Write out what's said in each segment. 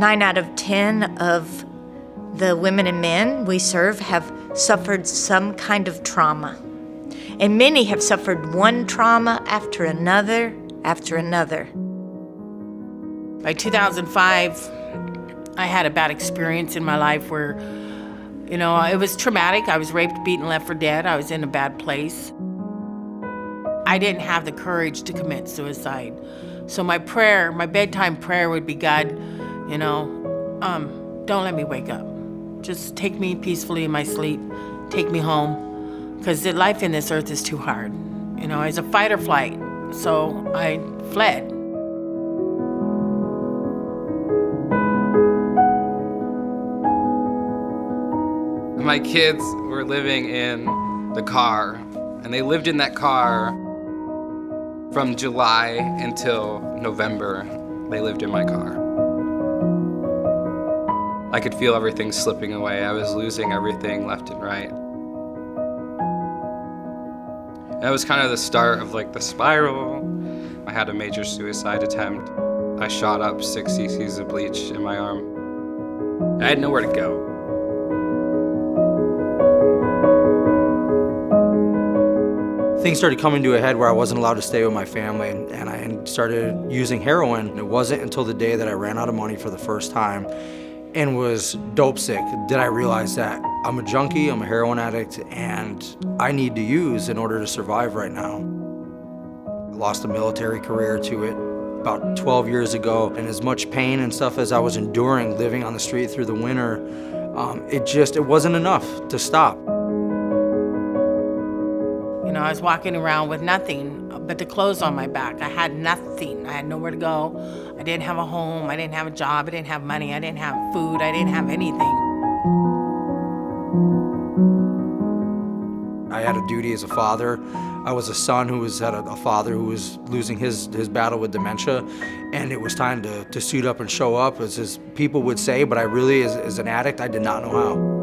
9 out of 10 of the women and men we serve have suffered some kind of trauma. And many have suffered one trauma after another after another. By 2005, I had a bad experience in my life where, it was traumatic. I was raped, beaten, left for dead. I was in a bad place. I didn't have the courage to commit suicide. So my bedtime prayer would be, God, don't let me wake up. Just take me peacefully in my sleep. Take me home. Because life in this earth is too hard. It's a fight or flight. So I fled. My kids were living in the car, and they lived in that car from July until November. They lived in my car. I could feel everything slipping away. I was losing everything left and right. That was kind of the start of the spiral. I had a major suicide attempt. I shot up 6 cc's of bleach in my arm. I had nowhere to go. Things started coming to a head where I wasn't allowed to stay with my family, and I started using heroin. It wasn't until the day that I ran out of money for the first time and was dope sick did I realize that I'm a junkie, I'm a heroin addict, and I need to use in order to survive right now. I lost a military career to it about 12 years ago, and as much pain and stuff as I was enduring living on the street through the winter, it wasn't enough to stop. I was walking around with nothing but the clothes on my back. I had nothing. I had nowhere to go. I didn't have a home. I didn't have a job. I didn't have money. I didn't have food. I didn't have anything. I had a duty as a father. I was a son who had a father who was losing his battle with dementia, and it was time to suit up and show up, as people would say, but I really, as an addict, I did not know how.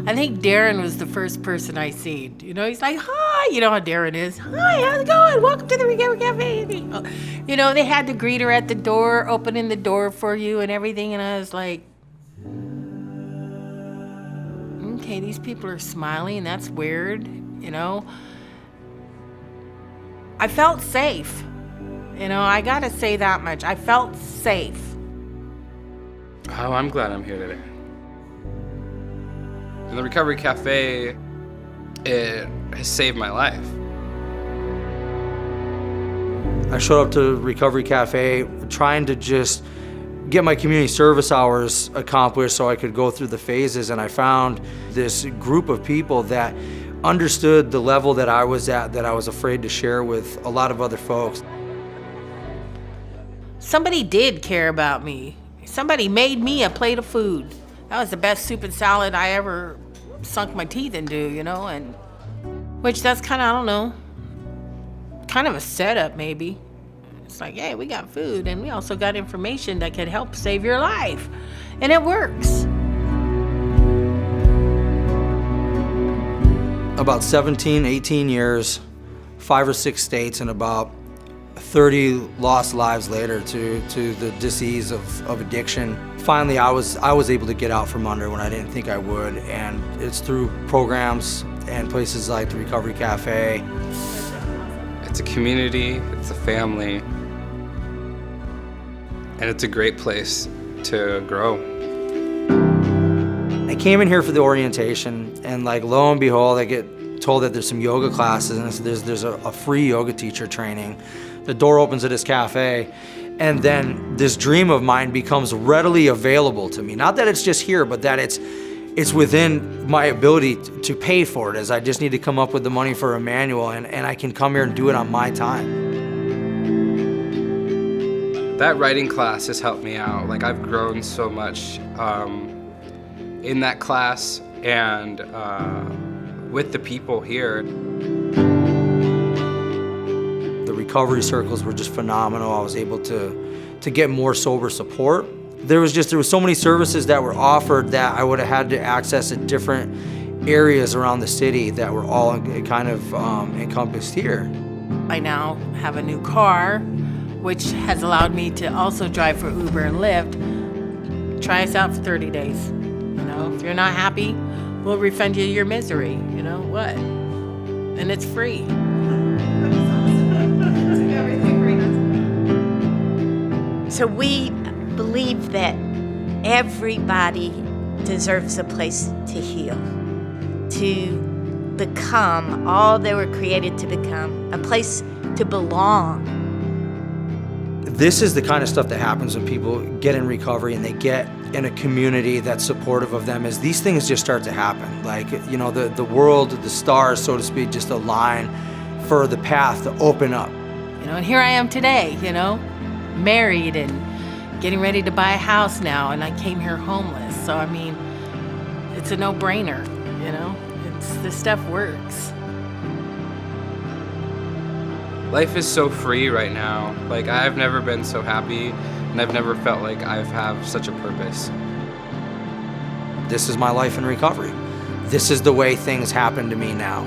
I think Darren was the first person I seen. He's like, hi, you know how Darren is. Hi, how's it going? Welcome to the Recovery Cafe. They had the greeter at the door, opening the door for you and everything, and I was like, okay, these people are smiling, that's weird, I felt safe. I gotta say that much. I felt safe. Oh, I'm glad I'm here today. The Recovery Cafe, it has saved my life. I showed up to Recovery Cafe trying to just get my community service hours accomplished so I could go through the phases, and I found this group of people that understood the level that I was at that I was afraid to share with a lot of other folks. Somebody did care about me. Somebody made me a plate of food. That was the best soup and salad I ever sunk my teeth into, and which that's kind of, I don't know, kind of a setup maybe. It's like, hey, we got food and we also got information that could help save your life. And it works. About 17, 18 years, 5 or 6 states, and about 30 lost lives later to the disease of addiction. Finally, I was able to get out from under when I didn't think I would, and it's through programs and places like the Recovery Cafe. It's a community, it's a family, and it's a great place to grow. I came in here for the orientation, and lo and behold, I get told that there's some yoga classes, and there's a free yoga teacher training. The door opens at this cafe, and then this dream of mine becomes readily available to me. Not that it's just here, but that it's within my ability to pay for it, as I just need to come up with the money for a manual, and I can come here and do it on my time. That writing class has helped me out. I've grown so much in that class and with the people here. The recovery circles were just phenomenal. I was able to get more sober support. There was so many services that were offered that I would have had to access at different areas around the city that were all kind of encompassed here. I now have a new car, which has allowed me to also drive for Uber and Lyft. Try us out for 30 days. You know, if you're not happy, we'll refund you your misery. You know what? And it's free. So we believe that everybody deserves a place to heal, to become all they were created to become, a place to belong. This is the kind of stuff that happens when people get in recovery and they get in a community that's supportive of them, as these things just start to happen. Like, you know, the world, the stars, so to speak, just align for the path to open up. You know, and here I am today, you know, married and getting ready to buy a house now, and I came here homeless. So, I mean, it's a no-brainer, you know? This stuff works. Life is so free right now. Like, I've never been so happy, and I've never felt like I have such a purpose. This is my life in recovery. This is the way things happen to me now.